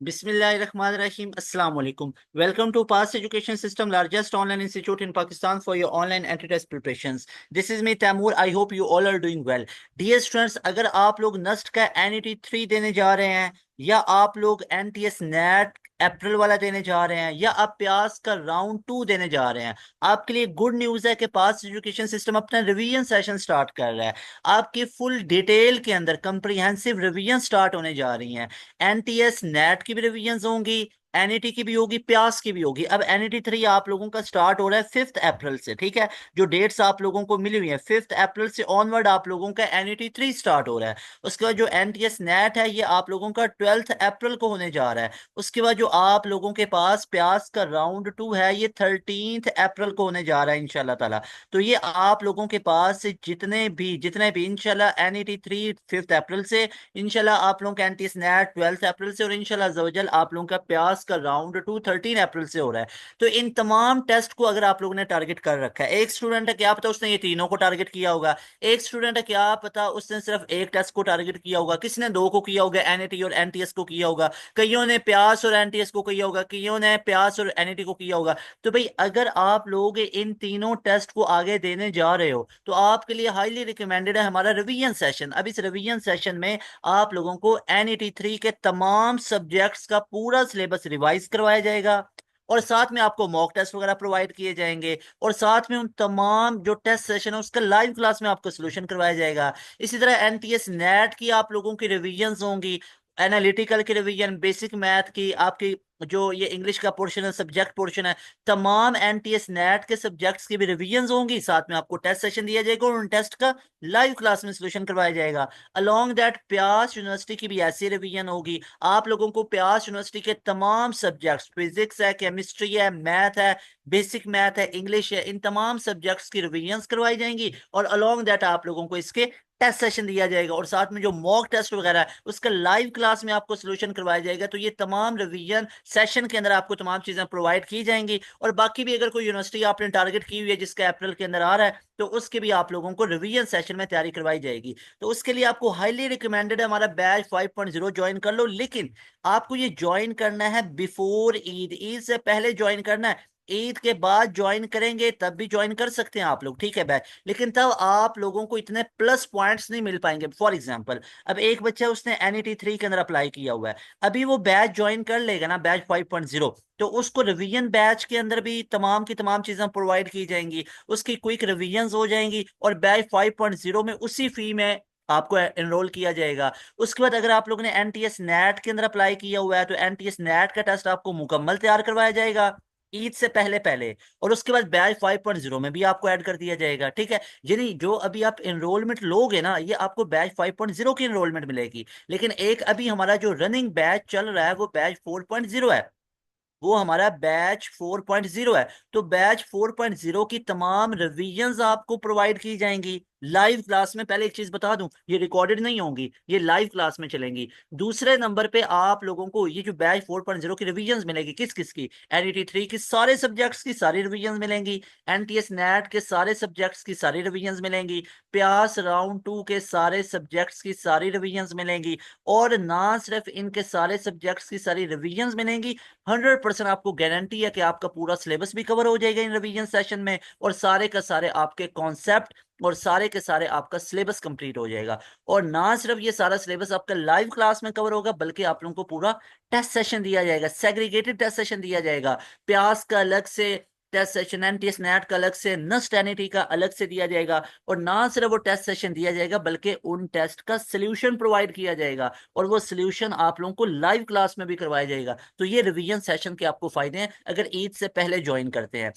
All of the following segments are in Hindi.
Bismillahirrahmanirrahim. Assalamu alaikum. Welcome to Past Education System, largest online institute in Pakistan for your online anti-test preparations. This is me, Taimur. I hope you all are doing well. Dear students, अगर आप लोग नस्ट का NET 3 देने जा रहे हैं या आप लोग NTS नेट अप्रैल वाला देने जा रहे हैं या आप प्यास का राउंड 2 देने जा रहे हैं, आपके लिए गुड न्यूज़ है कि पास्ट एजुकेशन सिस्टम अपना रिवीजन सेशन स्टार्ट कर रहा है। आपकी फुल डिटेल के अंदर कंप्रीहेंसिव रिवीजन स्टार्ट होने जा रही हैं। एनटीएस नेट की भी रिवीजन होंगी, एनईटी की भी होगी, प्यास की भी होगी। अब एनईटी 3 आप लोगों का स्टार्ट हो रहा है 5 अप्रैल से, ठीक है। जो डेट्स आप लोगों को मिली हुई है 5 अप्रैल से ऑनवर्ड आप लोगों का एनईटी 3 स्टार्ट हो रहा है। उसके बाद जो एनटीएस नेट है ये आप लोगों का 12 अप्रैल को होने जा रहा है। उसके बाद जो आप लोगों के पास प्यास का राउंड 2 है ये 13 अप्रैल को होने जा रहा है इंशाल्लाह ताला। तो ये आप लोगों के पास जितने भी इंशाल्लाह एनईटी 3 5 अप्रैल से, इंशाल्लाह आप लोगों का एनटीएस नेट 12 अप्रैल से, और इंशाल्लाह जवजल आप लोगों का प्यास का राउंड 2 13 अप्रैल से हो रहा है। तो इन तमाम टेस्ट को अगर आप लोगों ने टारगेट कर रखा है, एक स्टूडेंट है क्या पता उसने ये तीनों को टारगेट किया होगा, एक स्टूडेंट है क्या पता उसने सिर्फ एक टेस्ट को टारगेट किया होगा, किसी ने दो को किया होगा, एनईटी और एनटीएस को किया होगा, कईयों ने प्यास और एनटीएस को किया होगा, कईयों ने प्यास और एनईटी को किया होगा। तो भाई अगर आप लोग इन तीनों टेस्ट को आगे देने जा रहे हो तो आपके लिए हाईली रिकमेंडेड है हमारा रिवीजन सेशन। अब इस रिवीजन सेशन में आप लोगों को एनईटी 3 के तमाम सब्जेक्ट्स का पूरा सिलेबस रिवाइज करवाया जाएगा, और साथ में आपको मॉक टेस्ट वगैरह प्रोवाइड किए जाएंगे, और साथ में उन तमाम जो टेस्ट सेशन है उसका लाइव क्लास में आपको सोल्यूशन करवाया जाएगा। इसी तरह एनटीएस नेट की आप लोगों की रिवीजन होंगी, एनालिटिकल की रिवीजन, बेसिक मैथ की, आपकी जो ये इंग्लिश का पोर्शन है, सब्जेक्ट पोर्शन है, तमाम एनटीएस नेट के सब्जेक्ट्स की भी रिवीजन होंगी। साथ में आपको टेस्ट सेशन दिया जाएगा और उन टेस्ट का लाइव क्लास में सोल्यूशन करवाया जाएगा। अलोंग दैट प्यास यूनिवर्सिटी की भी ऐसी रिवीजन होगी। आप लोगों को प्यास यूनिवर्सिटी के तमाम सब्जेक्ट्स, फिजिक्स है, केमिस्ट्री है, मैथ है, बेसिक मैथ है, इंग्लिश है, इन तमाम सब्जेक्ट्स की रिवीजन करवाई जाएंगी, और अलोंग दैट आप लोगों को इसके टेस्ट सेशन दिया जाएगा, और साथ में जो मॉक टेस्ट वगैरह है उसका लाइव क्लास में आपको सोल्यूशन करवाया जाएगा। तो ये तमाम रिवीजन सेशन के अंदर आपको तमाम चीजें प्रोवाइड की जाएंगी। और बाकी भी अगर कोई यूनिवर्सिटी आपने टारगेट की हुई है जिसका अप्रैल के अंदर आ रहा है तो उसके भी आप लोगों को रिवीजन सेशन में तैयारी करवाई जाएगी। तो उसके लिए आपको हाईली रिकमेंडेड है हमारा बैच 5.0 ज्वाइन कर लो। लेकिन आपको ये ज्वाइन करना है बिफोर ईद, ईद से पहले ज्वाइन करना है। ईद के बाद ज्वाइन करेंगे तब भी ज्वाइन कर सकते हैं आप लोग, ठीक है बैच, लेकिन तब आप लोगों को इतने प्लस पॉइंट्स नहीं मिल पाएंगे। फॉर एग्जांपल अब एक बच्चा उसने एनईटी 3 के अंदर अप्लाई किया हुआ है, अभी वो बैच ज्वाइन कर लेगा ना बैच 5.0, तो उसको रिवीजन बैच के अंदर भी तमाम की तमाम चीजें प्रोवाइड की जाएंगी, उसकी क्विक रिवीजन हो जाएंगी, और बैच 5.0 में उसी फी में आपको एनरोल किया जाएगा। उसके बाद अगर आप लोगों ने एनटीएस नेट के अंदर अप्लाई किया हुआ है तो एनटीएस नेट का टेस्ट आपको मुकम्मल तैयार करवाया जाएगा ईद से पहले पहले, और उसके बाद बैच 5.0 में भी आपको ऐड कर दिया जाएगा, ठीक है। यानी जो अभी आप एनरोलमेंट लोगे ना ये आपको बैच 5.0 की एनरोलमेंट मिलेगी। लेकिन एक अभी हमारा जो रनिंग बैच चल रहा है वो बैच 4.0 है, वो हमारा बैच 4.0 है। तो बैच 4.0 की तमाम रिवीजंस आपको प्रोवाइड की जाएंगी लाइव क्लास में। पहले एक चीज बता दूं, ये रिकॉर्डेड नहीं होंगी, ये लाइव क्लास में चलेंगी। दूसरे नंबर पे आप लोगों को ये जो बैच 4.0 की रिवीजंस मिलेगी, किस किस की, एनईटी 3 की सारे सब्जेक्ट्स की सारी रिवीजंस मिलेंगी, एनटीएस नेट के सारे सब्जेक्ट्स की सारी रिवीजंस मिलेंगी, प्यास राउंड 2 के सारे सब्जेक्ट्स की सारी रिवीजंस मिलेंगी, और ना सिर्फ इनके सारे सब्जेक्ट्स की सारी रिवीजंस मिलेंगी, 100% आपको गारंटी है कि आपका पूरा सिलेबस भी कवर हो जाएगा इन रिवीजन सेशन में, और सारे का सारे आपके कॉन्सेप्ट और सारे के सारे आपका सिलेबस कंप्लीट हो जाएगा। और ना सिर्फ ये सारा सिलेबस आपका लाइव क्लास में कवर होगा बल्कि आप लोगों को पूरा टेस्ट सेशन दिया जाएगा, सेग्रीगेटेड टेस्ट सेशन दिया जाएगा। प्यास का अलग से टेस्ट सेशन, एनटीएस नेट का अलग से, नस्ट एनईटी का अलग से दिया जाएगा, और ना सिर्फ वो टेस्ट सेशन दिया जाएगा बल्कि उन टेस्ट का सोल्यूशन प्रोवाइड किया जाएगा, और वो सोल्यूशन आप लोगों को लाइव क्लास में भी करवाया जाएगा। तो ये रिवीजन सेशन के आपको फायदे हैं अगर ईद से पहले ज्वाइन करते हैं।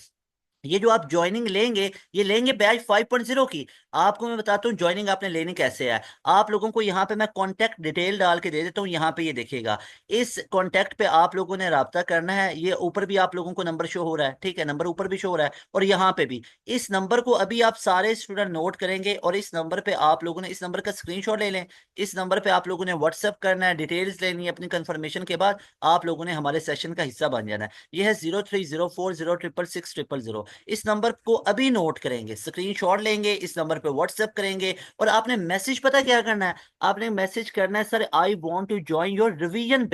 ये जो आप ज्वाइनिंग लेंगे ये लेंगे बैच 5.0 की। आपको मैं बताता हूँ ज्वाइनिंग आपने लेनी कैसे है। आप लोगों को यहाँ पे मैं कांटेक्ट डिटेल डाल के दे देता हूँ, यहाँ पे ये देखिएगा, इस कांटेक्ट पे आप लोगों ने राब्ता करना है। ये ऊपर भी आप लोगों को नंबर शो हो रहा है, ठीक है, नंबर ऊपर भी शो हो रहा है और यहाँ पे भी। इस नंबर को अभी आप सारे स्टूडेंट नोट करेंगे, और इस नंबर पे आप लोगों ने, इस नंबर का स्क्रीनशॉट ले लें, इस नंबर पे आप लोगों ने व्हाट्सअप करना है, डिटेल्स लेनी है अपनी कंफर्मेशन के बाद आप लोगों ने हमारे सेशन का हिस्सा बन जाना है। ये है 0304066600। इस नंबर को अभी नोट करेंगे, स्क्रीनशॉट लेंगे, इस नंबर पे व्हाट्सएप करेंगे और आपने मैसेज पता क्या करना है, आपने मैसेज करना है sir I want to join your revision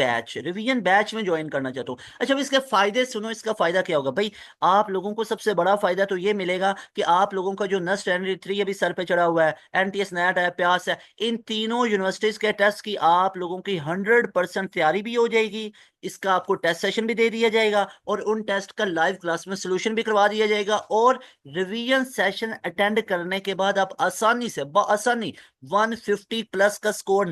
batch में ज्वाइन करना चाहता हूँ। अच्छा, अब इसके फायदे सुनो, इसका फायदा क्या होगा भाई। आप लोगों को सबसे बड़ा फायदा तो ये मिलेगा कि आप लोगों का जो नस्ट एनडी 3 अभी सर पे चढ़ा हुआ है, एनटीएस नेट है, प्यास है, इन तीनों यूनिवर्सिटीज के टेस्ट की आप लोगों की 100% तैयारी भी हो जाएगी। इसका आपको टेस्ट सेशन भी दे दिया जाएगा और उन टेस्ट का लाइव क्लास में सोल्यूशन भी करवा दिया जाएगा। और रिवीजन सेशन अटेंड करने के बाद आप आसानी से आसानी 150 प्लस का स्कोर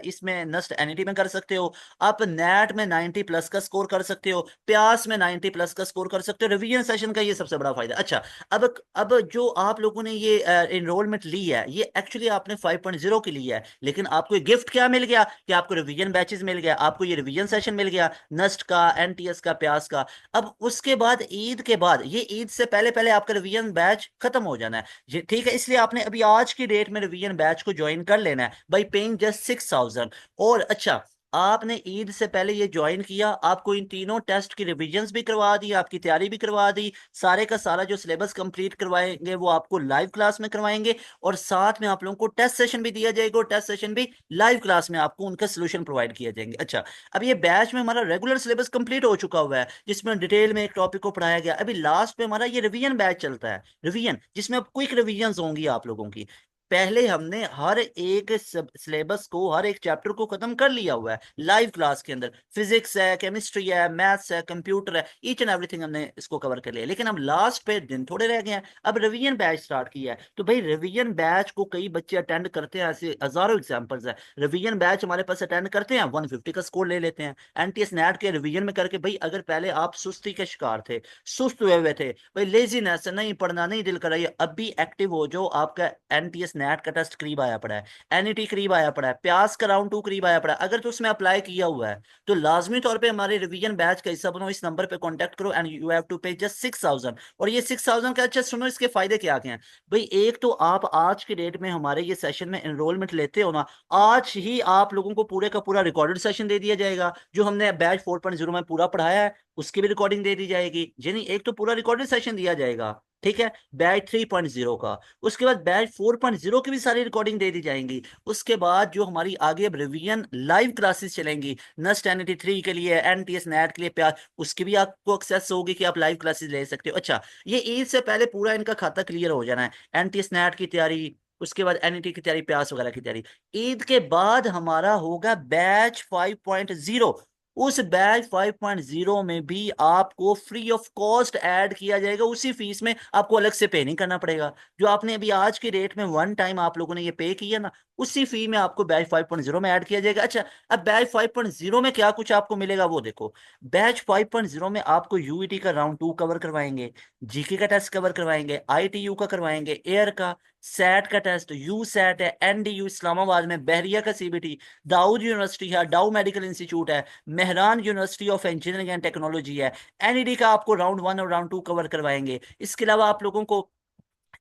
इसमें नस्ट एनईटी में कर सकते हो। आप नेट में 90 प्लस का स्कोर कर सकते हो, प्यास में 90 प्लस का स्कोर कर सकते हो। रिवीजन सेशन का ये सबसे बड़ा फायदा। अच्छा, अब जो आप लोगों ने ये एनरोलमेंट ली है, ये एक्चुअली आपने 5.0 की ली है, लेकिन आपको ये गिफ्ट क्या मिल गया कि आपको रिवीजन बैचेस मिल गया, आपको ये रिवीजन सेशन मिल गया नस्ट का, एनटीएस का, प्यास का। अब उसके बाद ईद के बाद, ये ईद से पहले पहले आपका रिवीजन बैच खत्म हो जाना है ये, ठीक है। इसलिए आपने अभी आज की डेट में रिवीजन बैच को ज्वाइन कर लेना है बाई पेइंग जस्ट 6,000। और अच्छा, आपने ईद से पहले ये ज्वाइन किया, आपको इन तीनों टेस्ट की रिवीजन्स भी करवा दी, आपकी तैयारी भी करवा दी, सारे का सारा जो सिलेबस कंप्लीट करवाएंगे वो आपको लाइव क्लास में करवाएंगे और साथ में आप लोगों को टेस्ट सेशन भी दिया जाएगा और टेस्ट सेशन भी लाइव क्लास में आपको उनका सोल्यूशन प्रोवाइड किया जाएंगे। अच्छा, अब ये बैच में हमारा रेगुलर सिलेबस कंप्लीट हो चुका हुआ है जिसमें डिटेल में एक टॉपिक को पढ़ाया गया। अभी लास्ट में हमारा ये रिवीजन बैच चलता है, रिवीजन जिसमें अब क्विक रिवीजन होंगी आप लोगों की। पहले हमने हर एक सिलेबस को, हर एक चैप्टर को खत्म कर लिया हुआ है लाइव क्लास के अंदर। फिजिक्स है, केमिस्ट्री है, मैथ्स है, कंप्यूटर है, ईच एंड एवरीथिंग हमने इसको कवर कर लिया। लेकिन अब लास्ट पे दिन थोड़े रह गए हैं, अब रिवीजन बैच स्टार्ट किया है। तो भाई रिवीजन बैच को कई बच्चे अटेंड करते हैं, ऐसे हजारों एग्जांपल्स है। रिवीजन बैच हमारे पास अटेंड करते हैं, 150 का स्कोर ले लेते हैं एनटीएस नेट के रिवीजन में करके। भाई अगर पहले आप सुस्ती के शिकार थे, सुस्त हुए थे भाई, लेजीनेस, नहीं पढ़ना, नहीं दिल कर रहा है, अब भी एक्टिव हो जो। आपका एनटीएस नेट का टेस्ट करीब आया पड़ा है, एनईटी करीब आया पड़ा है, प्यास का राउंड 2 करीब आया पड़ा है। अगर तो उसमें अप्लाई किया हुआ है तो लाजमी तौर पे हमारे रिवीजन बैच का हिस्सा बनो, इस नंबर पे कांटेक्ट करो एंड यू हैव टू पे जस्ट 6,000। और ये 6,000 का, अच्छा सुनो इसके फायदे क्या क्या हैं भाई। एक तो आप आज की डेट में हमारे ये सेशन में एनरोलमेंट लेते हो ना, आज ही आप लोगों को पूरे का पूरा रिकॉर्डेड सेशन दे दिया जाएगा। जो हमने बैच 4.0 में पूरा पढ़ाया है उसकी भी रिकॉर्डिंग दे दी जाएगी, यानी एक तो पूरा रिकॉर्डेड सेशन दिया जाएगा, ठीक है, बैच 3.0 का। उसके बाद बैच 4.0 की भी सारी रिकॉर्डिंग दे दी जाएंगी। उसके बाद जो हमारी आगे अब रिवीजन लाइव क्लासेस चलेंगी, नस्ट एनईटी 3 के लिए, एनटीएस नेट के लिए, प्यार, उसकी भी आपको एक्सेस होगी कि आप लाइव क्लासेस ले सकते हो। अच्छा, ये ईद से पहले पूरा इनका खाता क्लियर हो जाना है, एनटीएस नेट की तैयारी, उसके बाद एनईटी की तैयारी, प्यास वगैरह की तैयारी। ईद के बाद हमारा होगा बैच 5.0। उस बैच 5.0 में भी आपको फ्री ऑफ कॉस्ट ऐड किया जाएगा, उसी फीस में, आपको अलग से पे नहीं करना पड़ेगा। जो आपने अभी आज के रेट में वन टाइम आप लोगों ने ये पे किया ना, उसी फी में आपको बैच 5.0 में ऐड किया जाएगा। अच्छा, अब बैच 5.0 में क्या कुछ आपको मिलेगा वो देखो। बैच 5.0 में आपको यूईटी का राउंड 2 कवर करवाएंगे, जीके का टेस्ट कवर करवाएंगे, आईटीयू का करवाएंगे, एयर का, सैट का टेस्ट, यू सैट है, एनडीयू इस्लामाबाद में, बहरिया का सीबीटी, दाऊद यूनिवर्सिटी है, डाउ मेडिकल इंस्टीट्यूट है, Mehran university of engineering and technology है, एनईडी का आपको राउंड 1 और राउंड 2 कवर करवाएंगे। इसके अलावा आप लोगों को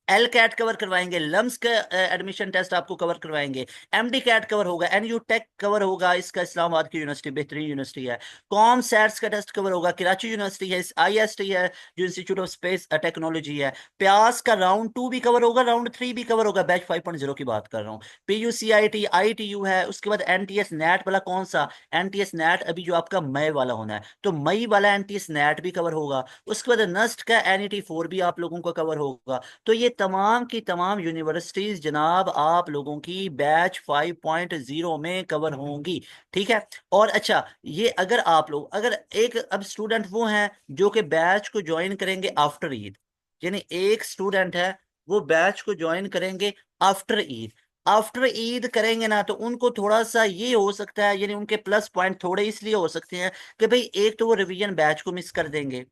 एल कैट कवर करवाएंगे, लम्स का एडमिशन टेस्ट आपको कवर करवाएंगे, एमडी कैट कवर होगा, एनयू टेक कवर होगा, इसका इस्लामाबाद की यूनिवर्सिटी बेहतरीन यूनिवर्सिटी है, कॉम सैट्स का टेस्ट कवर होगा, कराची यूनिवर्सिटी है, आईएसटी है जो इंस्टीट्यूट ऑफ स्पेस टेक्नोलॉजी है, प्यास का राउंड 2 भी कवर होगा, राउंड 3 भी कवर होगा, बैच 5.0 की बात कर रहा हूँ। पीयूसीआईटी, आईटीयू है, उसके बाद एनटीएस नेट वाला कौन सा, एनटीएस नेट अभी जो आपका मई वाला होना है, तो मई वाला एनटीएस नेट भी कवर होगा। उसके बाद नस्ट का एनईटी 4 भी आप लोगों को कवर होगा। तो ये तमाम की तमाम यूनिवर्सिटीज जनाब आप लोगों की बैच 5.0 में कवर होंगी, ठीक है। और अच्छा, ये अगर आप लोग, अगर एक अब स्टूडेंट वो हैं जो कि बैच को ज्वाइन करेंगे आफ्टर ईद, यानी एक स्टूडेंट है वो बैच को ज्वाइन करेंगे आफ्टर ईद, आफ्टर ईद करेंगे ना, तो उनको थोड़ा सा ये हो सकता है, यानी उनके प्लस पॉइंट थोड़े इसलिए हो सकते हैं कि भाई एक तो वो रिवीजन बैच को मिस कर देंगे,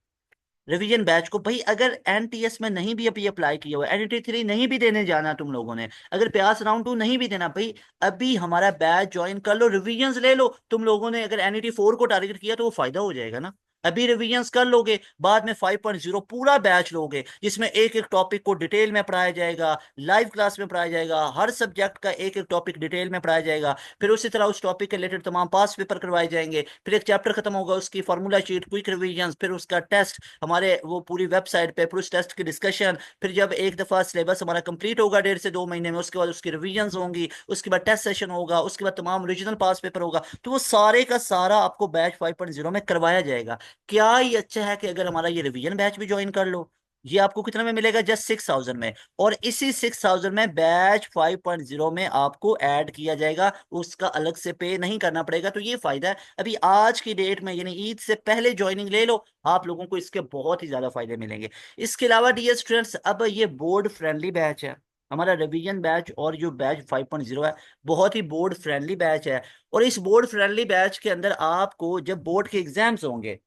रिवीजन बैच को। भाई अगर एनटीएस में नहीं भी अभी अप्लाई किया हुआ, एनईटी 3 नहीं भी देने जाना तुम लोगों ने, अगर प्यास राउंड 2 नहीं भी देना, भाई अभी हमारा बैच ज्वाइन कर लो, रिवीजन ले लो। तुम लोगों ने अगर एनईटी 4 को टारगेट किया तो वो फायदा हो जाएगा ना। अभी रिवीजन्स कर लोगे, बाद में 5.0 पूरा बैच लोगे जिसमें एक एक टॉपिक को डिटेल में पढ़ाया जाएगा, लाइव क्लास में पढ़ाया जाएगा, हर सब्जेक्ट का एक एक टॉपिक डिटेल में पढ़ाया जाएगा। फिर उसी तरह उस टॉपिक के रिलेटेड तमाम पास पेपर करवाए जाएंगे। फिर एक चैप्टर खत्म होगा, उसकी फार्मूला शीट, क्विक रिवीजन, फिर उसका टेस्ट हमारे वो पूरी वेबसाइट पे, फिर उस टेस्ट की डिस्कशन। फिर जब एक दफा सिलेबस हमारा कंप्लीट होगा 1.5 से 2 महीने में, उसके बाद उसकी रिवीजन होंगी, उसके बाद टेस्ट सेशन होगा, उसके बाद तमाम रीजनल पास पेपर होगा। तो वो सारे का सारा आपको बैच 5.0 में करवाया जाएगा। क्या ही अच्छा है कि अगर हमारा ये रिवीजन बैच भी ज्वाइन कर लो। ये आपको कितने में मिलेगा? जस्ट 6,000 में। और इसी 6,000 में बैच 5.0 में आपको ऐड किया जाएगा, उसका अलग से पे नहीं करना पड़ेगा। तो ये फायदा है अभी आज की डेट में, यानी ईद से पहले ज्वाइनिंग ले लो, आप लोगों को इसके बहुत ही ज्यादा फायदे मिलेंगे। इसके अलावा डियर स्टूडेंट्स, अब ये बोर्ड फ्रेंडली बैच है हमारा रिवीजन बैच, और जो बैच 5.0 है बहुत ही बोर्ड फ्रेंडली बैच है। और इस बोर्ड फ्रेंडली बैच के अंदर आपको जब बोर्ड के एग्जाम्स होंगे,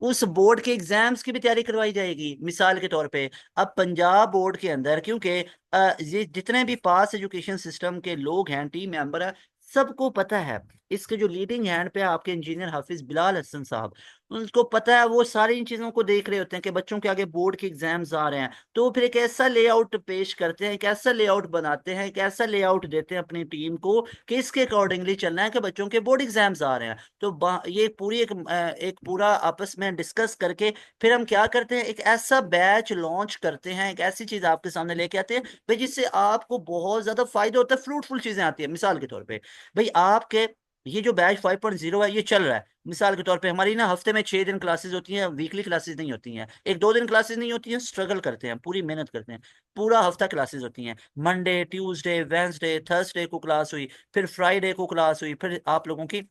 उस बोर्ड के एग्जाम्स की भी तैयारी करवाई जाएगी। मिसाल के तौर पे अब पंजाब बोर्ड के अंदर, क्योंकि ये जितने भी पास एजुकेशन सिस्टम के लोग हैं, टीम मेंबर है, सबको पता है। इसके जो लीडिंग हैंड पे आपके इंजीनियर हाफिज बिलाल हसन साहब, उनको पता है, वो सारी इन चीजों को देख रहे होते हैं कि बच्चों के आगे बोर्ड के एग्जाम्स आ रहे हैं। तो फिर एक ऐसा लेआउट पेश करते हैं, एक ऐसा लेआउट बनाते हैं, एक ऐसा लेआउट देते हैं अपनी टीम को कि इसके अकॉर्डिंगली चलना है कि बच्चों के बोर्ड एग्जाम्स आ रहे हैं। तो ये पूरी एक पूरा आपस में डिस्कस करके फिर हम क्या करते हैं, एक ऐसा बैच लॉन्च करते हैं, एक ऐसी चीज आपके सामने लेके आते हैं भाई जिससे आपको बहुत ज्यादा फायदा होता है, फ्रूटफुल चीजें आती है। मिसाल के तौर पे भाई आपके ये जो बैच 5.0 है ये चल रहा है, मिसाल के तौर पे हमारी ना हफ्ते में 6 दिन क्लासेस होती हैं, वीकली क्लासेस नहीं होती हैं, 1-2 दिन क्लासेस नहीं होती हैं, स्ट्रगल करते हैं, पूरी मेहनत करते हैं। पूरा हफ्ता क्लासेस होती हैं, मंडे, ट्यूसडे, वेंसडे, थर्सडे को क्लास हुई, फिर फ्राइडे को क्लास हुई, फिर आप लोगों की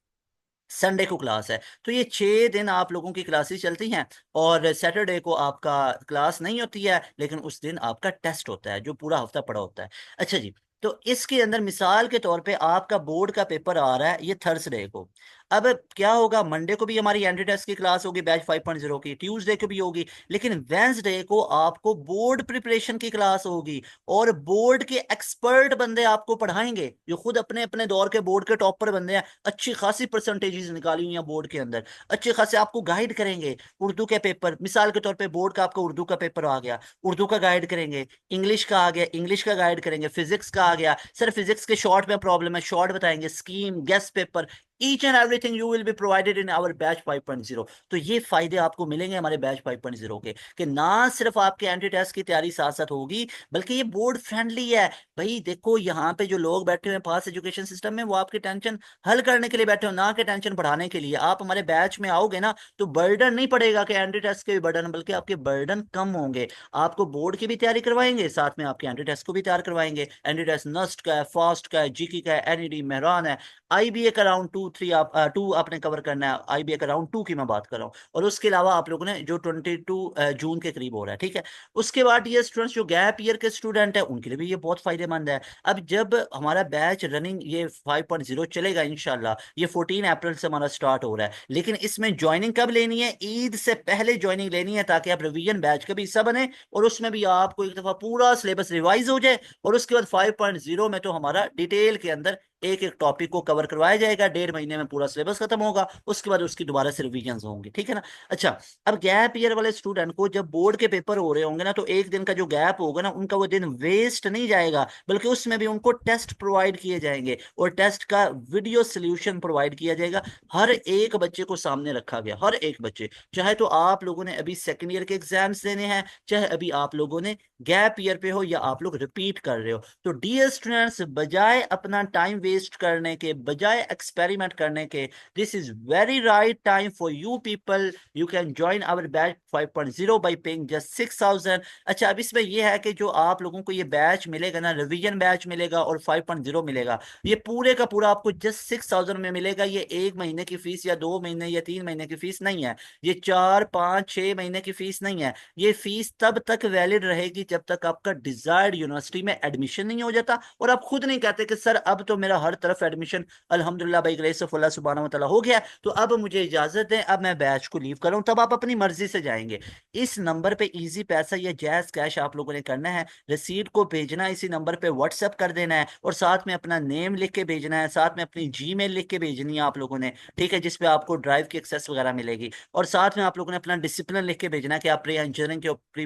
संडे को क्लास है। तो ये 6 दिन आप लोगों की क्लासेस चलती हैं, और सैटरडे को आपका क्लास नहीं होती है, लेकिन उस दिन आपका टेस्ट होता है जो पूरा हफ्ता पड़ा होता है। अच्छा जी, तो इसके अंदर मिसाल के तौर पे आपका बोर्ड का पेपर आ रहा है ये थर्सडे को। अब क्या होगा, मंडे को भी हमारी एंट्री टेस्ट की क्लास होगी बैच 5.0 की, ट्यूसडे को भी होगी, लेकिन वेंसडे को आपको बोर्ड प्रिपरेशन की क्लास होगी। और बोर्ड के एक्सपर्ट बंदे आपको पढ़ाएंगे जो खुद अपने अपने दौर के बोर्ड के टॉपर बंदे हैं, अच्छी खासी परसेंटेजेस निकाली हुई हैं बोर्ड के अंदर, अच्छे खासे आपको गाइड करेंगे। उर्दू के पेपर, मिसाल के तौर पे बोर्ड का आपका उर्दू का पेपर आ गया, उर्दू का गाइड करेंगे। इंग्लिश का आ गया, इंग्लिश का गाइड करेंगे। फिजिक्स का आ गया, सर फिजिक्स के शॉर्ट में प्रॉब्लम है, शॉर्ट बताएंगे, scheme, guess paper, each and everything you will be provided in our batch 5.0। तो ये फायदे आपको मिलेंगे हमारे बैच 5.0 के, कि ना सिर्फ आपके एंट्री टेस्ट की तैयारी साथ साथ होगी, बल्कि ये बोर्ड फ्रेंडली है। भाई देखो यहाँ पे जो लोग बैठे हुए हैं पास एजुकेशन सिस्टम में, वो आपकी टेंशन हल करने के लिए बैठे हो, ना कि टेंशन बढ़ाने के लिए। आप हमारे बैच में आओगे ना तो बर्डन नहीं पड़ेगा कि एंट्री टेस्ट के भी बर्डन, बल्कि आपके बर्डन कम होंगे। आपको बोर्ड की भी तैयारी करवाएंगे, साथ में आपके एंट्री टेस्ट को भी तैयार करवाएंगे। एंट्री टेस्ट नस्ट का है, फास्ट का है, जीके का है, एनईडी, मेहरान है, आईबीए का राउंड 2 3 आप 2 आपने कवर करना है, आईबीए का राउंड 2 की मैं बात कर रहा हूँ। और उसके अलावा आप लोगों ने जो 22 जून के करीब हो रहा है, ठीक है। उसके बाद ये स्टूडेंट्स जो गैप ईयर के स्टूडेंट है उनके लिए भी ये बहुत फायदेमंद है। अब जब हमारा बैच रनिंग ये 5.0 चलेगा इंशाल्लाह, ये 14 अप्रैल से हमारा स्टार्ट हो रहा है, लेकिन इसमें ज्वाइनिंग कब लेनी है? ईद से पहले ज्वाइनिंग लेनी है, ताकि आप रिवीजन बैच का भी हिस्सा बने और उसमें भी आपको एक दफा पूरा सिलेबस रिवाइज हो जाए। और उसके बाद 5.0 में तो हमारा डिटेल के अंदर एक एक टॉपिक को कवर करवाया जाएगा, 1.5 महीने में पूरा सिलेबस खत्म होगा, उसके बाद उसकी दोबारा से रिवीजन होंगी, ठीक है ना। अच्छा, अब गैप ईयर वाले स्टूडेंट को जब बोर्ड के पेपर हो रहे होंगे ना, तो एक दिन का जो गैप होगा ना, उनका वो दिन वेस्ट नहीं जाएगा, बल्कि उसमें भी उनको टेस्ट प्रोवाइड किए जाएंगे, और टेस्ट का वीडियो सोल्यूशन प्रोवाइड किया जाएगा। हर एक बच्चे को सामने रखा गया, हर एक बच्चे, चाहे तो आप लोगों ने अभी सेकेंड ईयर के एग्जाम्स देने हैं, चाहे अभी आप लोगों ने गैप ईयर पे हो, या आप लोग रिपीट कर रहे हो। तो डियर स्टूडेंट्स, बजाय अपना टाइम वेस्ट करने के, बजाय एक्सपेरिमेंट करने के, this is very right time for you people. You can join our batch 5.0 by paying just 6,000। अच्छा, अब इसमें यह है कि जो आप लोगों को ये बैच मिलेगा ना, रिवीजन बैच मिलेगा और 5.0 मिलेगा, ये पूरे का पूरा आपको जस्ट 6,000 में मिलेगा। ये 1 महीने की फीस या 2 महीने या 3 महीने की फीस नहीं है, ये 4 5 6 महीने की फीस नहीं है। ये फीस तब तक वैलिड रहेगी जब तक आपका डिजायर्ड यूनिवर्सिटी में एडमिशन नहीं हो जाता और आप खुद नहीं कहते कि सर अब तो मेरा हर तरफ एडमिशन अल्हम्दुलिल्लाह बाई ग्रेस ऑफ अल्लाह सुब्हानहू व तआला हो गया, तो अब मुझे इजाजत दें, अब मैं बैच को लीव करूं, तब आप अपनी मर्जी से जाएंगे। इस नंबर पे इजी पैसा या जैज कैश आप लोगों ने करना है, रसीद को भेजना है, इसी नंबर पे व्हाट्सएप कर देना है और साथ में अपना नेम लिख के भेजना है, साथ में अपनी जीमेल लिख के भेजनी है आप लोगों ने, ठीक है, जिसपे आपको ड्राइव की एक्सेस वगैरह मिलेगी। और साथ में आप लोगों ने अपना डिसिप्लिन लिख के भेजना है कि आप प्री इंजीनियरिंग के हो, प्री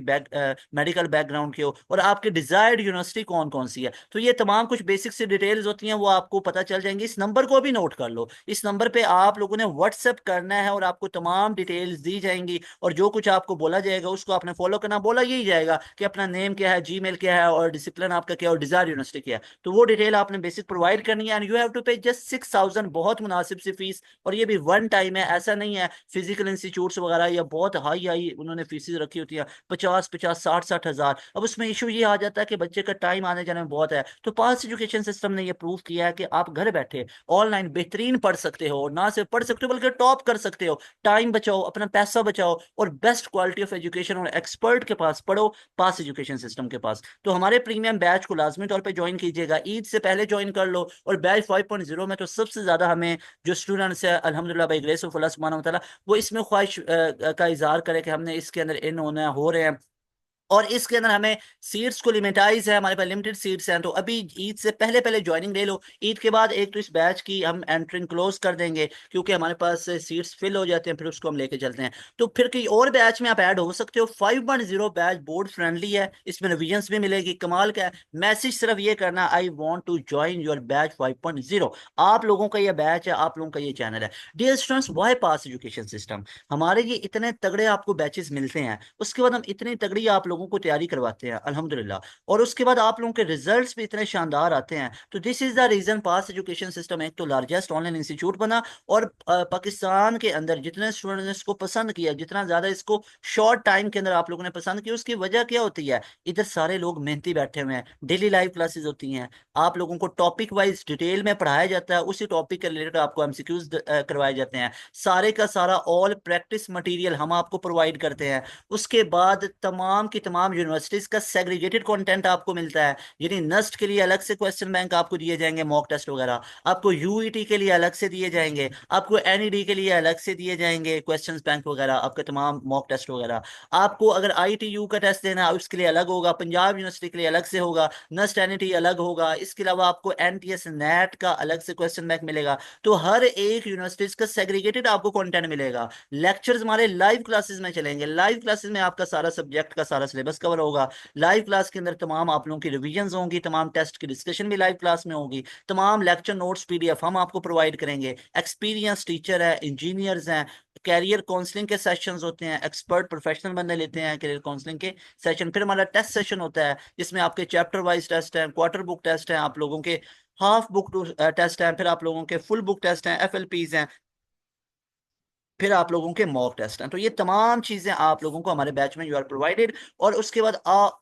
मेडिकल बैकग्राउंड के हो और आपके डिजायर्ड यूनिवर्सिटी कौन कौन सी है। तो ये तमाम कुछ बेसिक सी डिटेल्स होती हैं, वो आपको पता चल जाएंगी। इस नंबर को भी नोट कर लो, इस नंबर पे आप लोगों ने व्हाट्सएप करना है और आपको तमाम डिटेल्स दी जाएंगी और जो कुछ आपको बोला जाएगा उसको आपने फॉलो करना। बोला यही जाएगा कि अपना नेम क्या है, जीमेल क्या है और डिसिप्लिन आपका क्या है और डिजायर यूनिवर्सिटी क्या है, तो वो डिटेल आपने बेसिक प्रोवाइड करनी है। एंड यू हैव टू पे जस्ट 6,000, बहुत मुनासिब सी फीस, और ये भी वन टाइम है, ऐसा नहीं है फिजिकल इंस्टीट्यूट्स वगैरह या बहुत हाई हाई उन्होंने फीसेज रखी होती है 50-50, 60-60 हज़ार। अब उसमें इशू ये आ जाता है कि बच्चे का टाइम आने जाने में बहुत है, तो पास एजुकेशन सिस्टम ने ये प्रूव किया है कि आप घर बैठे ऑनलाइन बेहतरीन पढ़ सकते हो, ना सिर्फ पढ़ सकते हो बल्कि टॉप कर सकते हो। टाइम बचाओ, अपना पैसा बचाओ और बेस्ट क्वालिटी ऑफ एजुकेशन और एक्सपर्ट के पास पढ़ो, पास एजुकेशन सिस्टम के पास। तो हमारे प्रीमियम बैच को लाजमी तौर पे ज्वाइन कीजिएगा, ईद से पहले ज्वाइन कर लो। और बैच 5.0 में तो सबसे ज्यादा हमें जो स्टूडेंट्स है अल्हम्दुलिल्लाह बाई ग्रेस ऑफ अल्लाह सुब्हानहू व तआला, वो इसमें ख्वाहिश का इजहार करे कि हमने इसके अंदर इन होना हो रहे हैं, और इसके अंदर हमें सीट्स को लिमिटाइज है, हमारे पास लिमिटेड सीट्स हैं। तो अभी ईद से पहले पहले ज्वाइनिंग ले लो, ईद के बाद एक तो इस बैच की हम एंट्रिंग क्लोज कर देंगे क्योंकि हमारे पास सीट्स फिल हो जाते हैं, फिर उसको हम लेके चलते हैं। तो फिर कई और बैच में आप ऐड हो सकते हो। 5.0 बैच बोर्ड फ्रेंडली है, इसमें रिविजन्स भी मिलेगी। कमाल का है, मैसेज सिर्फ ये करना, I want to join your batch 5.0। आप लोगों का ये बैच है, आप लोगों का ये चैनल है। डियर स्टूडेंट्स, वाई पास एजुकेशन सिस्टम, हमारे ये इतने तगड़े आपको बैचेस मिलते हैं, उसके बाद हम इतनी तगड़ी आप लोगों को तैयारी करवाते हैं अल्हम्दुलिल्लाह, और उसके बाद आप लोगों के रिजल्ट्स भी इतने शानदार आते हैं। तो दिस इज द रीजन पास एजुकेशन सिस्टम एक तो लार्जेस्ट ऑनलाइन इंस्टीट्यूट बना, और पाकिस्तान के अंदर जितने स्टूडेंट्स ने इसको पसंद किया, जितना ज्यादा इसको शॉर्ट टाइम के अंदर आप लोगों ने पसंद किया, उसकी वजह क्या होती है, इधर सारे लोग मेहनती बैठे हुए हैं, डेली लाइव क्लासेस होती हैं, आप लोगों को टॉपिक वाइज डिटेल में पढ़ाया जाता है, उसी टॉपिक के रिलेटेड आपको एमसीक्यूज करवाए जाते हैं, सारे का सारा ऑल प्रैक्टिस मटेरियल हम आपको प्रोवाइड करते हैं। उसके बाद तमाम की तमाम यूनिवर्सिटीज का सेग्रीगेटेड कंटेंट आपको मिलता है, यानी नस्ट के लिए अलग से क्वेश्चन बैंक आपको दिए जाएंगे, मॉक टेस्ट वगैरह, आपको यूईटी के लिए अलग से दिए जाएंगे, आपको एनईडी के लिए अलग से दिए जाएंगे क्वेश्चन बैंक वगैरह, आपके तमाम मॉक टेस्ट वगैरह। आपको अगर आईटीयू का टेस्ट देना है उसके लिए अलग होगा, पंजाब यूनिवर्सिटी के लिए अलग से होगा, नस्ट एनईटी अलग होगा, इसके अलावा आपको एनटीएस नेट का अलग से क्वेश्चन बैंक मिलेगा। तो हर एक यूनिवर्सिटीज का सेग्रीगेटेड आपको कंटेंट मिलेगा। लेक्चर्स हमारे लाइव क्लासेस में चलेंगे, लाइव क्लासेस में आपका सारा सब्जेक्ट का सारा सिलेबस कवर होगा। लाइव क्लास के अंदर तमाम आप लोगों की रिवीजन होंगी, तमाम टेस्ट की डिस्कशन भी लाइव क्लास में होगी, तमाम लेक्चर नोट्स पीडीएफ हम आपको प्रोवाइड करेंगे। एक्सपीरियंस टीचर है, इंजीनियर्स हैं, कैरियर काउंसलिंग के सेशंस होते हैं, एक्सपर्ट प्रोफेशनल बंदे लेते हैं कैरियर काउंसलिंग के सेशन। फिर हमारा टेस्ट सेशन होता है जिसमें आपके चैप्टर वाइज टेस्ट हैं, क्वार्टर बुक टेस्ट हैं, आप लोगों के हाफ बुक टेस्ट हैं, फिर आप लोगों के फुल बुक टेस्ट हैं, एफएलपीज हैं, फिर आप लोगों के मॉक टेस्ट हैं। तो ये तमाम चीजें आप लोगों को हमारे बैच में यू आर प्रोवाइडेड। और उसके बाद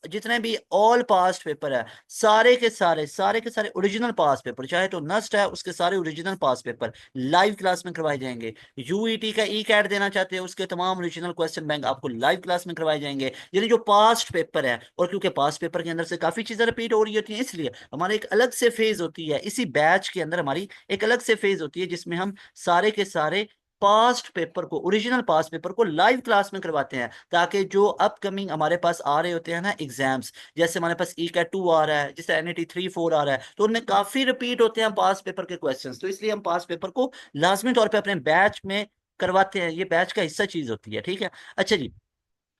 जितने भी ऑल पास्ट पेपर है, सारे के सारे ओरिजिनल पास पेपर, चाहे तो नस्ट है उसके सारे ओरिजिनल पास पेपर लाइव क्लास में करवाए जाएंगे। यूईटी का ई कैट देना चाहते हैं, उसके तमाम ओरिजिनल क्वेश्चन बैंक आपको लाइव क्लास में करवाए जाएंगे, यानी जो पास्ट पेपर है। और क्योंकि पास्ट पेपर के अंदर से काफी चीजें रिपीट हो रही होती हैं, इसलिए हमारे एक अलग से फेज होती है, इसी बैच के अंदर हमारी एक अलग से फेज होती है जिसमें हम सारे के सारे पास्ट पेपर को, ओरिजिनल पास्ट पेपर को लाइव क्लास में करवाते हैं, ताकि जो अपकमिंग हमारे पास आ रहे होते हैं ना एग्जाम्स, जैसे हमारे पास ई कैट 2 आ रहा है, जैसे एनईटी 3-4 आ रहा है, तो उनमें काफी रिपीट होते हैं पास्ट पेपर के क्वेश्चंस, तो इसलिए हम पास्ट पेपर को लाजमी तौर पे अपने बैच में करवाते हैं, ये बैच का हिस्सा चीज होती है, ठीक है। अच्छा जी,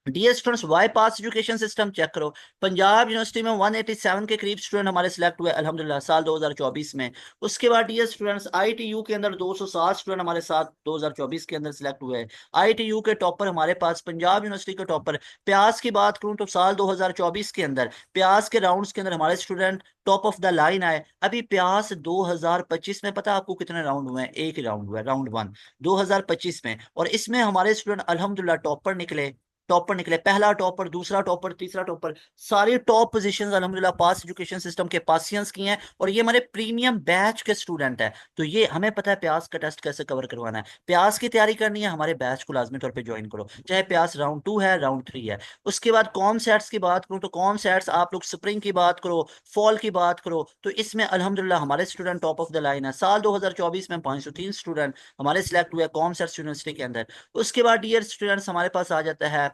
डियर स्टूडेंट्स, वाई पास एजुकेशन सिस्टम चेक करो। पंजाब यूनिवर्सिटी में 187 के करीब स्टूडेंट हमारे सिलेक्ट हुए अल्हम्दुलिल्लाह साल 2024 में। उसके बाद डियर स्टूडेंट्स, आईटीयू के अंदर 260 स्टूडेंट हमारे साथ 2024 के अंदर सिलेक्ट हुए। आईटीयू के टॉपर हमारे पास, पंजाब यूनिवर्सिटी के टॉपर, प्यास की बात करूं तो साल 2024 के अंदर प्यास के राउंड्स के अंदर हमारे student top of the line आए। अभी प्यास 2025 में पता आपको कितने राउंड हुए हैं? एक ही राउंड हुआ है, राउंड 1 2025 में, और इसमें हमारे स्टूडेंट अल्हम्दुलिल्लाह टॉपर निकले। टॉपर निकले, पहला टॉपर, दूसरा टॉपर, तीसरा टॉपर, सारी टॉप पोजीशंस अल्हम्दुलिल्लाह पास एजुकेशन सिस्टम के पासियंस की हैं। और ये हमारे प्रीमियम बैच के स्टूडेंट है। तो ये हमें पता है प्यास का टेस्ट कैसे कवर करवाना है। प्यास की तैयारी करनी है, हमारे बैच को लाजमी तौर पे ज्वाइन करो, चाहे प्यास राउंड 2 है, राउंड 3 है। उसके बाद कॉम सेट्स की बात करूँ तो कॉम सेट्स आप लोग स्प्रिंग की बात करो, फॉल की बात करो, तो इसमें अल्हम्दुलिल्लाह हमारे student top of the line है। साल 2024 में 503 स्टूडेंट हमारे सिलेक्ट हुए कॉम सेट्स यूनिवर्सिटी के अंदर। उसके बाद डियर स्टूडेंट्स हमारे पास आ जाता है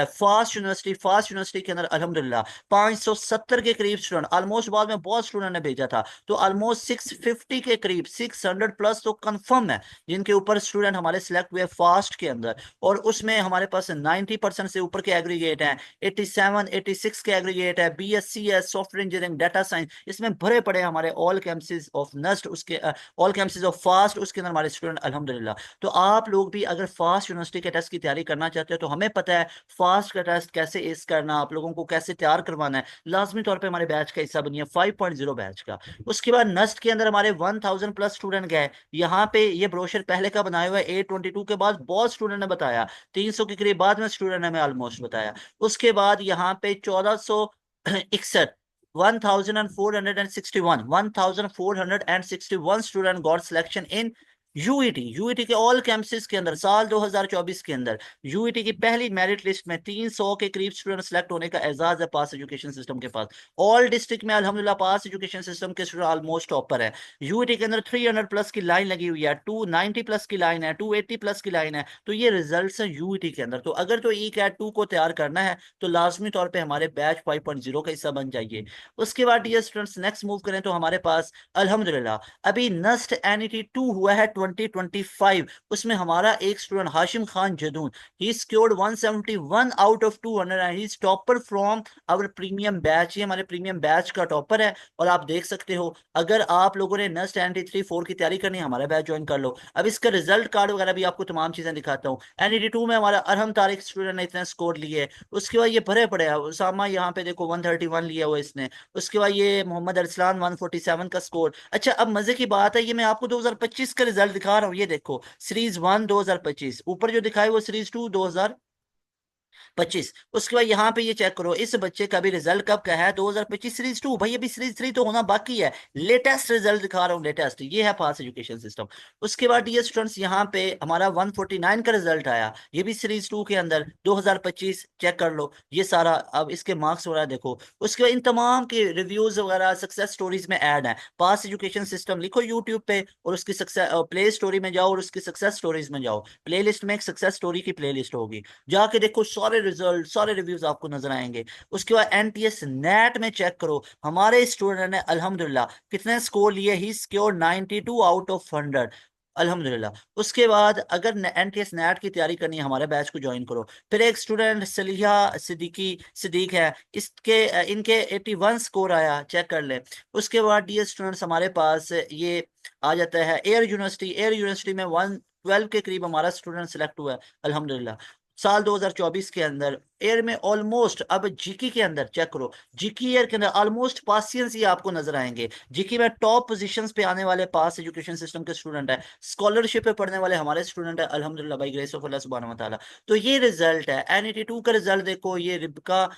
फास्ट यूनिवर्सिटी। फास्ट यूनिवर्सिटी के अंदर अल्हम्दुलिल्लाह 570 के करीब स्टूडेंट, ऑलमोस्ट बाद में बहुत स्टूडेंट ने भेजा था, तो ऑलमोस्ट 650 के करीब, 600 प्लस तो कंफर्म है जिनके ऊपर स्टूडेंट हमारे सिलेक्ट हुए फास्ट के अंदर। और उसमें हमारे पास 90% से ऊपर के एग्रीगेट हैं, 87 86 के एग्रीगेट है, BSc है, सॉफ्टवेयर इंजीनियरिंग, डाटा साइंस, इसमें भरे पड़े हमारे ऑल कैंपसेस ऑफ नस्ट, उसके ऑल कैंपसेस ऑफ फास्ट, उसके अंदर हमारे स्टूडेंट अल्हम्दुलिल्लाह। तो आप लोग भी अगर फास्ट यूनिवर्सिटी के टेस्ट की तैयारी करना चाहते हो तो हमें पता है फास्ट का टेस्ट कैसे एस करना, आप लोगों को कैसे तैयार करवाना है, लाजमी तौर पे हमारे बैच का हिस्सा बनिए 5.0 बैच का। उसके बाद नस्ट के अंदर हमारे 1000 प्लस स्टूडेंट गए। यहाँ पे ये ब्रोशर पहले का बनाया हुआ है, 822 के बाद बहुत स्टूडेंट ने बताया, 300 के करीब बाद में स्टूडेंट ने हमें ऑलमोस्ट बताया। उसके बाद यहाँ पे 1461, 1461 student got selection in UET. UET के ऑल कैंपसेस के अंदर साल 2024 के अंदर यूईटी की पहली मेरिट लिस्ट में 300 के करीब स्टूडेंट सेलेक्ट होने का एजाज है पास एजुकेशन सिस्टम के पास। ऑल डिस्ट्रिक्ट में अल्हम्दुलिल्लाह पास एजुकेशन सिस्टम के स्टूडेंट ऑलमोस्ट टॉपर है। यूईटी के अंदर 300 प्लस की लाइन लगी हुई है, 290 प्लस की लाइन है, 280 प्लस की लाइन है। तो ये रिजल्ट है यूईटी के अंदर। तो अगर तो ई कैट 2 को तैयार करना है तो लाजमी तौर पर हमारे बैच 5.0 का हिस्सा बन जाइए। उसके बाद डियर स्टूडेंट्स नेक्स्ट मूव करें तो हमारे पास अल्हम्दुलिल्लाह अभी नस्ट एनईटी 2 हुआ है 2025। उसमें हमारा एक student Hashim Khan Jadoon, he scored 171 out of 200 and he is topper from our premium batch. ये हमारे प्रीमियम बैच का टॉपर है। और आप देख सकते हो अगर आप लोगों ने नस्ट एनईटी 3 4 की तैयारी करनी है हमारा बैच ज्वाइन कर लो। अब इसका रिजल्ट कार्ड वगैरह भी आपको तमाम चीजें दिखाता हूँ। एनईटी 2 में हमारा अरहम तारिक स्टूडेंट ने इतने स्कोर लिए। उसके बाद ये भरे पड़े हैं, उसामा यहाँ पे देखो 131 लिया हुआ इसने। उसके बाद ये मोहम्मद अरसलान 147 का स्कोर। अच्छा अब मजे की बात है, ये मैं आपको 2025 का रिजल्ट दिखा रहा हूँ, ये देखो सीरीज 1 2025, ऊपर जो दिखाई वो सीरीज 2 2025। उसके बाद यहाँ पे ये चेक करो इस बच्चे का भी रिजल्ट कब का है, 2025 सीरीज 2। भाई अभी सीरीज 3 तो होना बाकी है, लेटेस्ट रिजल्ट दिखा रहा हूँ, लेटेस्ट ये है पास एजुकेशन सिस्टम। उसके बाद डियर स्टूडेंट्स यहाँ पे हमारा 149 का रिजल्ट आया, ये भी सीरीज 2 के अंदर 2025, चेक कर लो ये सारा। अब इसके मार्क्स वगैरह देखो। उसके बाद इन तमाम के रिव्यूज वगैरह सक्सेस स्टोरीज में ऐड है। पास एजुकेशन सिस्टम लिखो यूट्यूब पे और उसकी सक्सेस प्ले स्टोरी में जाओ और उसकी सक्सेस स्टोरीज में जाओ, प्ले लिस्ट में एक सक्सेस स्टोरी की प्ले लिस्ट होगी, जाके देखो सारे रिजल्ट सारे रिव्यूज आपको नजर आएंगे। उसके बाद एनटीएस नेट में चेक करो हमारे स्टूडेंट ने अल्हम्दुलिल्लाह कितने स्कोर लिए, ही स्कोर 92 आउट ऑफ 100 अल्हम्दुलिल्लाह। उसके बाद अगर एनटीएस नेट की तैयारी करनी है हमारे बैच को ज्वाइन करो। फिर एक स्टूडेंट सलिहा सिद्दीकी सिद्दीक है, इसके इनके 81 स्कोर आया, चेक कर ले। उसके बाद डी स्टूडेंट्स हमारे पास ये आ जाता है एयर यूनिवर्सिटी। एयर यूनिवर्सिटी में 112 के करीब हमारा स्टूडेंट सेलेक्ट हुआ है अल्हम्दुलिल्लाह साल 2024 के अंदर। एयर में ऑलमोस्ट अब जीकी के अंदर चेक करो, जीकी एयर के अंदर ऑलमोस्ट पासियंस ही आपको नजर आएंगे। जीकी में टॉप पोजीशंस पे आने वाले पास एजुकेशन सिस्टम के स्टूडेंट है, स्कॉलरशिप पे पढ़ने वाले हमारे स्टूडेंट है अल्हम्दुलिल्लाह बाई ग्रेस ऑफ अल्लाह सुब्हानहू व तआला। तो ये रिजल्ट है। एनईटी 2 का रिजल्ट देखो, ये रिबका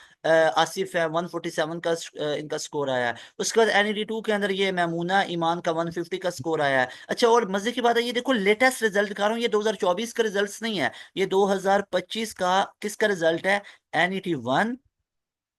आसिफ है 147 का इनका स्कोर आया है। उसके बाद एनईटी 2 के अंदर ये मैमूना ईमान का 150 का स्कोर आया है। अच्छा और मजे की बात है ये देखो लेटेस्ट रिजल्ट दिखा रहा हूँ, ये 2024 का रिजल्ट नहीं है, ये 2025 का किसका रिजल्ट है, एनईटी 1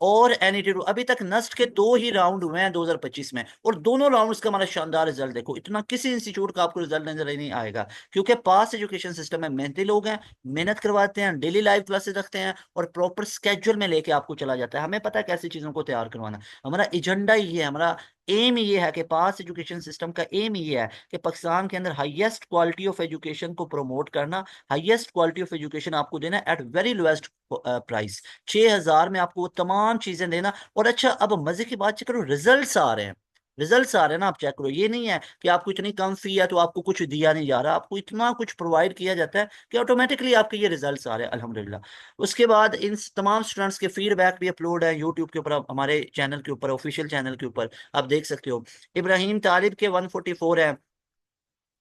और एनईटी 2। अभी तक नस्ट के 2 ही राउंड हुए हैं 2025 में और दोनों राउंड्स का हमारा शानदार रिजल्ट देखो। इतना किसी इंस्टीट्यूट का आपको रिजल्ट नजर ही नहीं आएगा, क्योंकि पास एजुकेशन सिस्टम में मेहनती लोग हैं, मेहनत करवाते हैं, डेली लाइव क्लासेस रखते हैं और प्रॉपर स्केड्यूल में लेके आपको चला जाता है। हमें पता है कैसी चीजों को तैयार करवाना। हमारा एजेंडा ये है, हमारा एम ये है कि पास एजुकेशन सिस्टम का एम ये है कि पाकिस्तान के अंदर हाईएस्ट क्वालिटी ऑफ एजुकेशन को प्रमोट करना, हाईएस्ट क्वालिटी ऑफ एजुकेशन आपको देना एट वेरी लोएस्ट प्राइस, 6000 में आपको वो तमाम चीजें देना। और अच्छा अब मजे की बात करो, रिजल्ट्स आ रहे हैं, रिजल्ट्स आ रहे हैं ना, आप चेक करो। ये नहीं है कि आपको इतनी कम फी है तो आपको कुछ दिया नहीं जा रहा, आपको इतना कुछ प्रोवाइड किया जाता है कि ऑटोमेटिकली आपके ये रिजल्ट्स आ रहे हैं अल्हम्दुलिल्लाह। उसके बाद इन तमाम स्टूडेंट्स के फीडबैक भी अपलोड है यूट्यूब के ऊपर, हमारे चैनल के ऊपर, ऑफिशियल चैनल के ऊपर आप देख सकते हो। इब्राहिम तालिब के 144 है,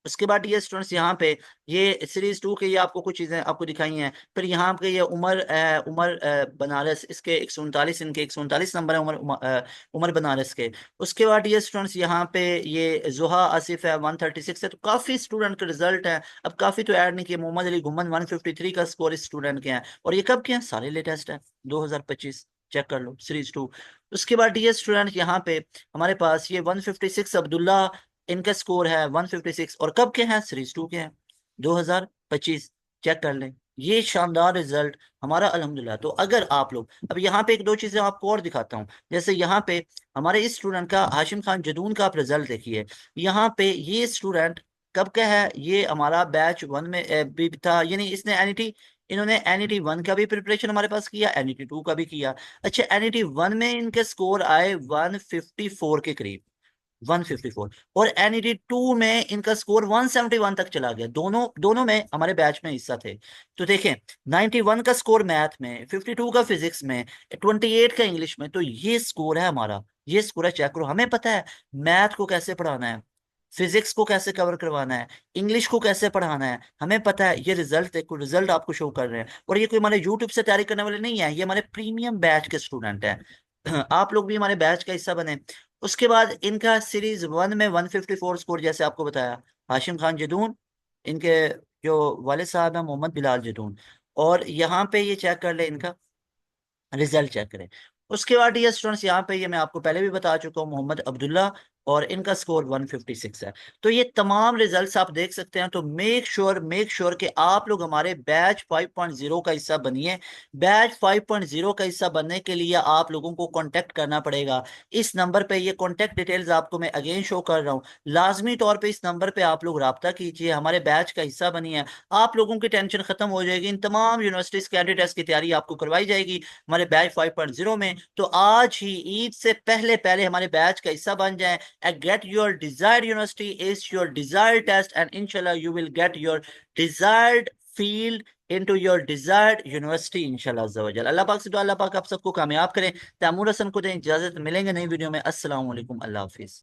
उसके बाद ये स्टूडेंट्स यहाँ पे ये सीरीज 2 के ये आपको कुछ चीजें आपको दिखाई हैं। फिर यहाँ पे ये उमर बनारस, इसके 139, इनके 139 नंबर है उमर बनारस के। उसके बाद ये स्टूडेंट्स यहाँ पे ये जुहा आसिफ है 136 है। तो काफी स्टूडेंट के रिजल्ट है। अब काफी तो ऐड नहीं किए। मोहम्मद अली घुमन 153 का स्कोर इस स्टूडेंट के हैं, और ये कब के हैं? सारे लेटेस्ट है, 2025। चेक कर लो सीरीज 2। उसके बाद ये स्टूडेंट यहाँ पे हमारे पास ये 156 अब्दुल्ला, इनका स्कोर है 156, और कब के हैं? सीरीज 2 के हैं, 2025। चेक कर लें। ये शानदार रिजल्ट हमारा अल्हम्दुलिल्लाह। तो अगर आप लोग, अब यहाँ पे एक दो चीजें आपको और दिखाता हूँ। जैसे यहाँ पे हमारे इस स्टूडेंट का हाशिम खान जदून का आप रिजल्ट देखिए। यहाँ पे ये स्टूडेंट कब का है? ये हमारा बैच 1 में भी था, यानी इसने एनईटी, इन्होंने एनईटी 1 का भी प्रिपरेशन हमारे पास किया, एनईटी 2 का भी किया। अच्छा, एनईटी 1 में इनके स्कोर आए 154 के करीब, 154, और एनईटी 2 में इनका स्कोर 171 तक चला गया। दोनों दोनों में हमारे बैच में हिस्सा थे। तो देखें, 91 का स्कोर मैथ में, 52 का फिजिक्स में, 28 का इंग्लिश में। तो ये स्कोर है हमारा, ये स्कोर है। चेक करो, हमें पता है मैथ को कैसे पढ़ाना है, फिजिक्स को कैसे कवर करवाना है, इंग्लिश को कैसे पढ़ाना है, हमें पता है। ये रिजल्ट देखो, रिजल्ट आपको शो कर रहे हैं। और ये कोई हमारे यूट्यूब से तैयारी करने वाले नहीं है, ये हमारे प्रीमियम बैच के स्टूडेंट हैं। आप लोग भी हमारे बैच का हिस्सा बने। उसके बाद इनका सीरीज 1 में 154 स्कोर, जैसे आपको बताया, हाशिम खान जदून, इनके जो वाले साहब हैं मोहम्मद बिलाल जदून। और यहाँ पे ये चेक कर ले, इनका रिजल्ट चेक करें। उसके बाद ये स्टूडेंट्स यहाँ पे, ये मैं आपको पहले भी बता चुका हूँ, मोहम्मद अब्दुल्ला, और इनका स्कोर 156 है। तो ये तमाम रिजल्ट्स आप देख सकते हैं। तो मेक श्योर कि आप लोग हमारे बैच 5.0 का हिस्सा बनिए। बैच 5.0 का हिस्सा बनने के लिए आप लोगों को कांटेक्ट करना पड़ेगा इस नंबर पे। ये कांटेक्ट डिटेल्स आपको मैं अगेन शो कर रहा हूँ। लाजमी तौर पे इस नंबर पे आप लोग राब्ता कीजिए, हमारे बैच का हिस्सा बनिए। आप लोगों की टेंशन खत्म हो जाएगी। इन तमाम यूनिवर्सिटीज कैंडिडेट टेस्ट की तैयारी आपको करवाई जाएगी हमारे बैच 5.0 में। तो आज ही ईद से पहले पहले हमारे बैच का हिस्सा बन जाएं and get your desired university is your desired test, and inshallah you will get your desired field into your desired university inshallah azza wa jalla। अल्लाह पाक से दुआ, अल्लाह पाक आप सबको कामयाब करें। तैमूर हसन को दें इजाजत, मिलेंगे नई वीडियो में। अस्सलाम वालेकुम, अल्लाह हाफिज।